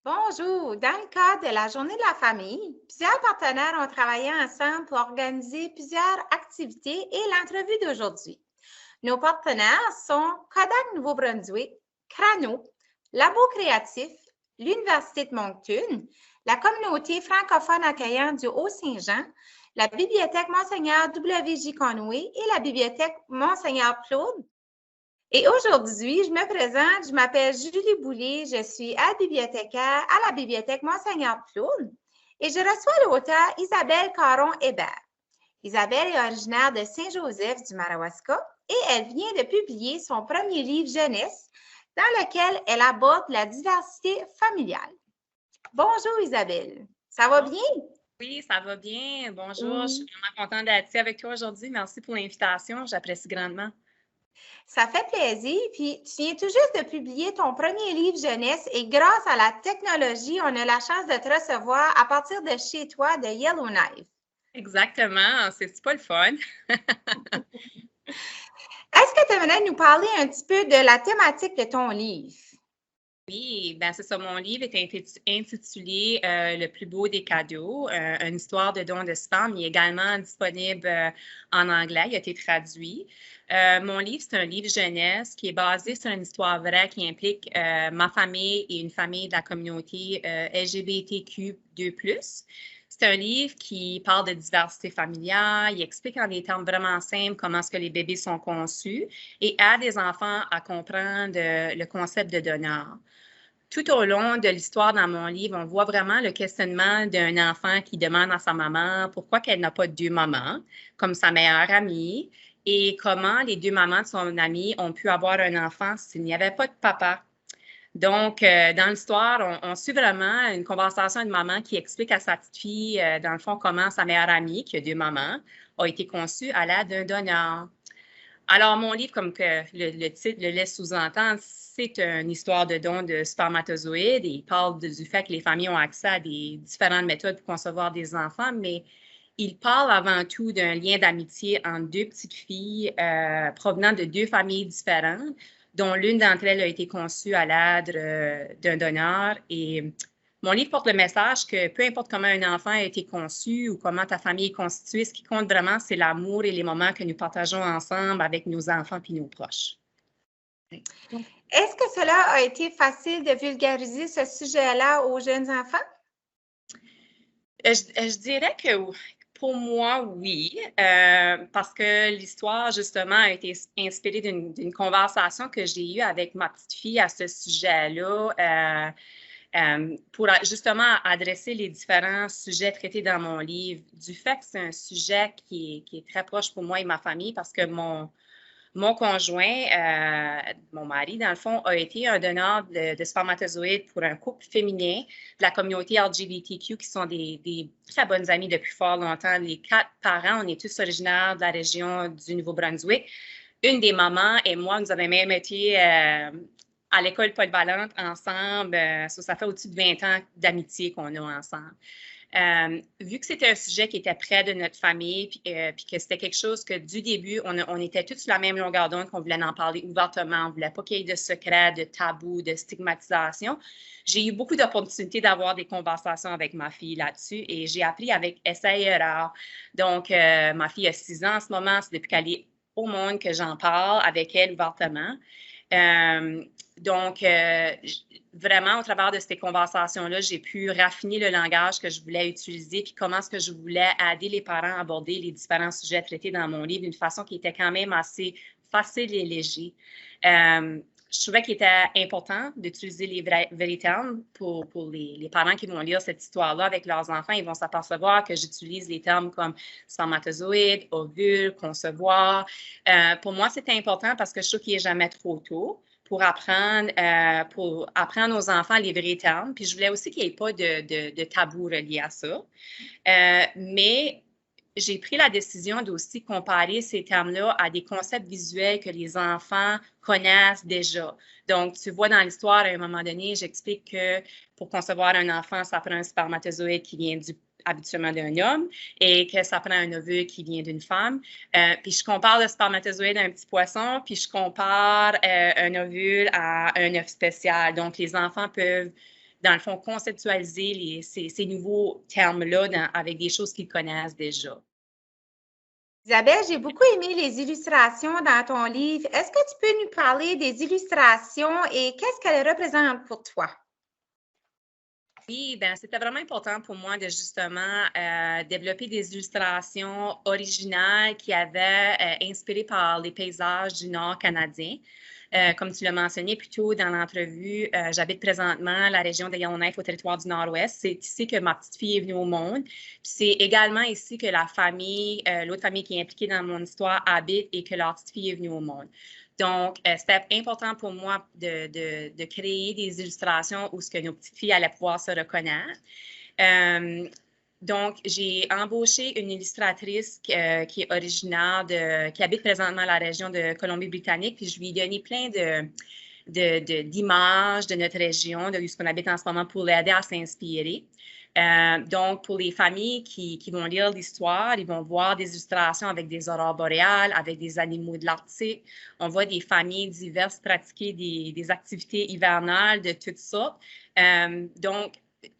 Bonjour. Dans le cadre de la Journée de la famille, plusieurs partenaires ont travaillé ensemble pour organiser plusieurs activités et l'entrevue d'aujourd'hui. Nos partenaires sont Kodak Nouveau-Brunswick, Crano, Labo Créatif, l'Université de Moncton, la communauté francophone accueillante du Haut-Saint-Jean, la Bibliothèque Monseigneur W.J. Conway et la Bibliothèque Monseigneur Claude. Et aujourd'hui, je me présente, je m'appelle Julie Boulay, je suis bibliothécaire à la Bibliothèque Monseigneur Claude et je reçois l'auteure Isabelle Caron-Hébert. Isabelle est originaire de Saint-Joseph du Madawaska et elle vient de publier son premier livre jeunesse dans lequel elle aborde la diversité familiale. Bonjour Isabelle, ça va bien? Oui, ça va bien. Bonjour, je suis vraiment contente d'être ici avec toi aujourd'hui. Merci pour l'invitation, j'apprécie grandement. Ça fait plaisir. Puis, tu viens tout juste de publier ton premier livre jeunesse et grâce à la technologie, on a la chance de te recevoir à partir de chez toi de Yellowknife. Exactement, c'est pas le fun. Est-ce que tu aimerais nous parler un petit peu de la thématique de ton livre? Oui, ben c'est ça. Mon livre est intitulé Le plus beau des cadeaux, une histoire de don de sperme. Il est également disponible en anglais. Il a été traduit. Mon livre, c'est un livre jeunesse qui est basé sur une histoire vraie qui implique ma famille et une famille de la communauté LGBTQ2+. C'est un livre qui parle de diversité familiale. Il explique en des termes vraiment simples comment est-ce que les bébés sont conçus et aide les enfants à comprendre le concept de donneur. Tout au long de l'histoire dans mon livre, on voit vraiment le questionnement d'un enfant qui demande à sa maman pourquoi qu'elle n'a pas deux mamans, comme sa meilleure amie, et comment les deux mamans de son amie ont pu avoir un enfant s'il n'y avait pas de papa. Donc, dans l'histoire, on suit vraiment une conversation de maman qui explique à sa petite fille, dans le fond, comment sa meilleure amie, qui a deux mamans, a été conçue à l'aide d'un donneur. Alors, mon livre, comme que le titre le laisse sous-entendre, c'est une histoire de don de spermatozoïdes et il parle du fait que les familles ont accès à des différentes méthodes pour concevoir des enfants, mais il parle avant tout d'un lien d'amitié entre deux petites filles provenant de deux familles différentes, dont l'une d'entre elles a été conçue à l'aide d'un donneur. Et mon livre porte le message que peu importe comment un enfant a été conçu ou comment ta famille est constituée, ce qui compte vraiment, c'est l'amour et les moments que nous partageons ensemble avec nos enfants puis nos proches. Est-ce que cela a été facile de vulgariser ce sujet-là aux jeunes enfants? Je dirais que pour moi, oui, parce que l'histoire, justement, a été inspirée d'une conversation que j'ai eue avec ma petite fille à ce sujet-là. Pour justement adresser les différents sujets traités dans mon livre, du fait que c'est un sujet qui est très proche pour moi et ma famille parce que mon conjoint, mon mari, dans le fond, a été un donneur de spermatozoïdes pour un couple féminin de la communauté LGBTQ qui sont des très bonnes amies depuis fort longtemps. Les 4 parents, on est tous originaires de la région du Nouveau-Brunswick. Une des mamans et moi, nous avons même été à l'école polyvalente ensemble. Ça fait au-dessus de 20 ans d'amitié qu'on a ensemble. Vu que c'était un sujet qui était près de notre famille, puis que c'était quelque chose que du début, on était tous sur la même longueur d'onde, qu'on voulait en parler ouvertement, on ne voulait pas qu'il y ait de secrets, de tabous, de stigmatisation. J'ai eu beaucoup d'opportunités d'avoir des conversations avec ma fille là-dessus et j'ai appris avec essai et erreur. Donc, ma fille a 6 ans en ce moment, c'est depuis qu'elle est au monde que j'en parle avec elle ouvertement. Donc, vraiment, au travers de ces conversations-là, j'ai pu raffiner le langage que je voulais utiliser puis comment est-ce que je voulais aider les parents à aborder les différents sujets traités dans mon livre d'une façon qui était quand même assez facile et léger. Je trouvais qu'il était important d'utiliser les vrais termes pour les parents qui vont lire cette histoire-là avec leurs enfants. Ils vont s'apercevoir que j'utilise les termes comme spermatozoïde, ovule, concevoir. Pour moi, c'était important parce que je trouve qu'il n'est jamais trop tôt pour apprendre aux enfants les vrais termes. Puis je voulais aussi qu'il n'y ait pas de tabou relié à ça. Mais j'ai pris la décision d'aussi comparer ces termes-là à des concepts visuels que les enfants connaissent déjà. Donc, tu vois dans l'histoire, à un moment donné, j'explique que pour concevoir un enfant, ça prend un spermatozoïde qui vient habituellement d'un homme et que ça prend un ovule qui vient d'une femme. Puis je compare le spermatozoïde à un petit poisson, puis je compare un ovule à un œuf spécial. Donc, les enfants peuvent dans le fond, conceptualiser ces nouveaux termes-là avec des choses qu'ils connaissent déjà. Isabelle, j'ai beaucoup aimé les illustrations dans ton livre. Est-ce que tu peux nous parler des illustrations et qu'est-ce qu'elles représentent pour toi? Oui, ben c'était vraiment important pour moi de justement développer des illustrations originales qui avaient inspiré par les paysages du Nord canadien. Comme tu l'as mentionné plus tôt dans l'entrevue, j'habite présentement la région de Yellowknife au territoire du Nord-Ouest. C'est ici que ma petite fille est venue au monde. Puis c'est également ici que la famille, l'autre famille qui est impliquée dans mon histoire habite et que leur petite fille est venue au monde. Donc, c'était important pour moi de créer des illustrations où ce que nos petites filles allaient pouvoir se reconnaître. Donc, j'ai embauché une illustratrice qui est originaire qui habite présentement la région de Colombie-Britannique, puis je lui ai donné plein d'images de notre région, de ce qu'on habite en ce moment, pour l'aider à s'inspirer. Donc, pour les familles qui vont lire l'histoire, ils vont voir des illustrations avec des aurores boréales, avec des animaux de l'Arctique. On voit des familles diverses pratiquer des activités hivernales de toutes sortes. Donc,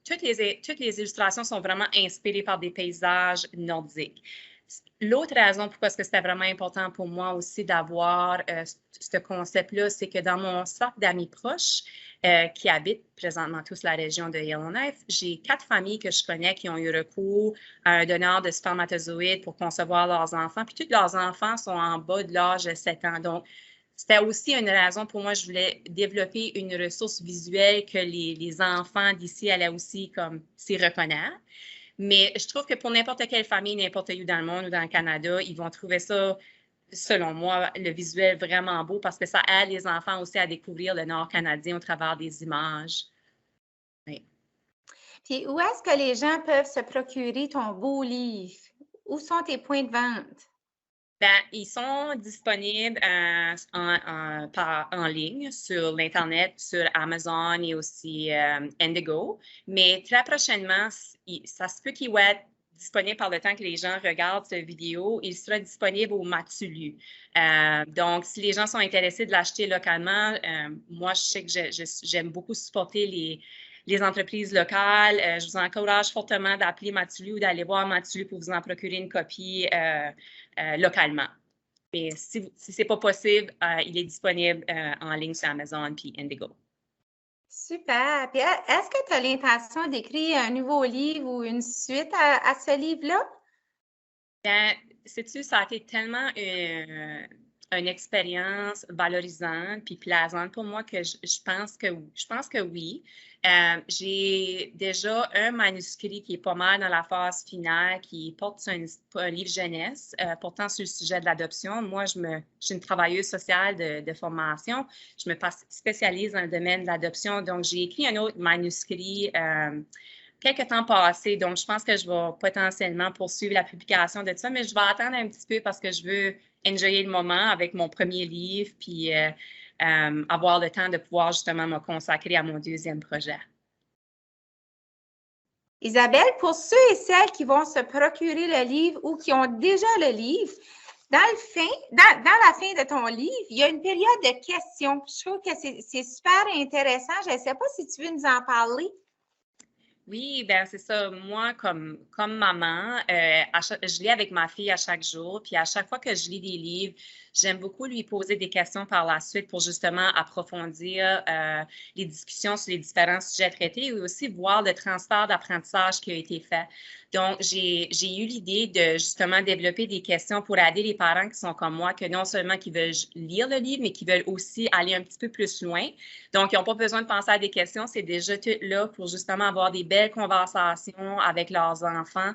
toutes les illustrations sont vraiment inspirées par des paysages nordiques. L'autre raison pourquoi c'était vraiment important pour moi aussi d'avoir ce concept-là, c'est que dans mon cercle d'amis proches qui habitent présentement tous la région de Yellowknife, j'ai 4 familles que je connais qui ont eu recours à un donneur de spermatozoïdes pour concevoir leurs enfants. Puis tous leurs enfants sont en bas de l'âge de 7 ans. Donc, c'était aussi une raison pour moi, je voulais développer une ressource visuelle que les enfants d'ici allaient aussi comme s'y reconnaître. Mais je trouve que pour n'importe quelle famille, n'importe où dans le monde ou dans le Canada, ils vont trouver ça, selon moi, le visuel vraiment beau parce que ça aide les enfants aussi à découvrir le Nord canadien au travers des images. Oui. Puis, où est-ce que les gens peuvent se procurer ton beau livre? Où sont tes points de vente? Ben, ils sont disponibles en ligne sur l'Internet, sur Amazon et aussi Indigo. Mais très prochainement, ça se peut qu'il va être disponible par le temps que les gens regardent cette vidéo. Il sera disponible au Matulu. Donc, si les gens sont intéressés de l'acheter localement, moi, je sais que j'aime beaucoup supporter les entreprises locales. Je vous encourage fortement d'appeler Matulu ou d'aller voir Matulu pour vous en procurer une copie localement. Mais si ce n'est pas possible, il est disponible en ligne sur Amazon puis Indigo. Super. Puis, est-ce que tu as l'intention d'écrire un nouveau livre ou une suite à ce livre-là? Bien, sais-tu, ça a été tellement une expérience valorisante puis plaisante pour moi que je pense que oui. J'ai déjà un manuscrit qui est pas mal dans la phase finale, qui porte sur un livre jeunesse, portant sur le sujet de l'adoption. Moi, je suis une travailleuse sociale de formation. Je me spécialise dans le domaine de l'adoption. Donc, j'ai écrit un autre manuscrit quelques temps passés. Donc, je pense que je vais potentiellement poursuivre la publication de ça, mais je vais attendre un petit peu parce que je veux enjoyer le moment avec mon premier livre puis avoir le temps de pouvoir justement me consacrer à mon deuxième projet. Isabelle, pour ceux et celles qui vont se procurer le livre ou qui ont déjà le livre, dans la fin de ton livre, il y a une période de questions. Je trouve que c'est super intéressant. Je ne sais pas si tu veux nous en parler. Oui, ben c'est ça. Moi, comme maman, je lis avec ma fille à chaque jour, puis à chaque fois que je lis des livres, j'aime beaucoup lui poser des questions par la suite pour justement approfondir les discussions sur les différents sujets traités et aussi voir le transfert d'apprentissage qui a été fait. Donc, j'ai eu l'idée de justement développer des questions pour aider les parents qui sont comme moi, que non seulement qui veulent lire le livre, mais qui veulent aussi aller un petit peu plus loin. Donc, ils n'ont pas besoin de penser à des questions, c'est déjà tout là pour justement avoir des belles conversations avec leurs enfants.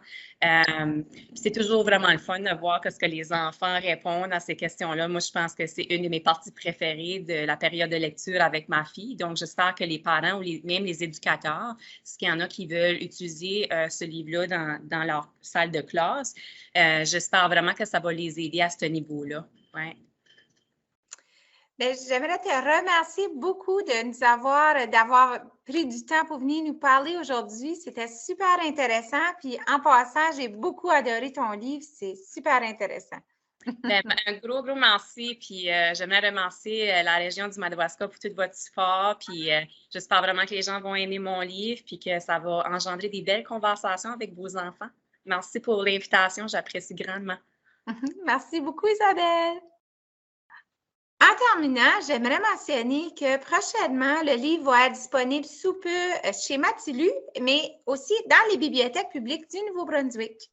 C'est toujours vraiment le fun de voir ce que les enfants répondent à ces questions-là. Moi, je pense que c'est une de mes parties préférées de la période de lecture avec ma fille. Donc, j'espère que les parents ou même les éducateurs, s'il y en a qui veulent utiliser ce livre-là dans leur salle de classe, j'espère vraiment que ça va les aider à ce niveau-là. Ouais. Bien, j'aimerais te remercier beaucoup d'avoir pris du temps pour venir nous parler aujourd'hui. C'était super intéressant. Puis en passant, j'ai beaucoup adoré ton livre. C'est super intéressant. Ben, un gros, gros merci. Puis j'aimerais remercier la région du Madawaska pour tout votre support. Puis j'espère vraiment que les gens vont aimer mon livre puis que ça va engendrer des belles conversations avec vos enfants. Merci pour l'invitation, j'apprécie grandement. Merci beaucoup, Isabelle. En terminant, j'aimerais mentionner que prochainement, le livre va être disponible sous peu chez Matilu, mais aussi dans les bibliothèques publiques du Nouveau-Brunswick.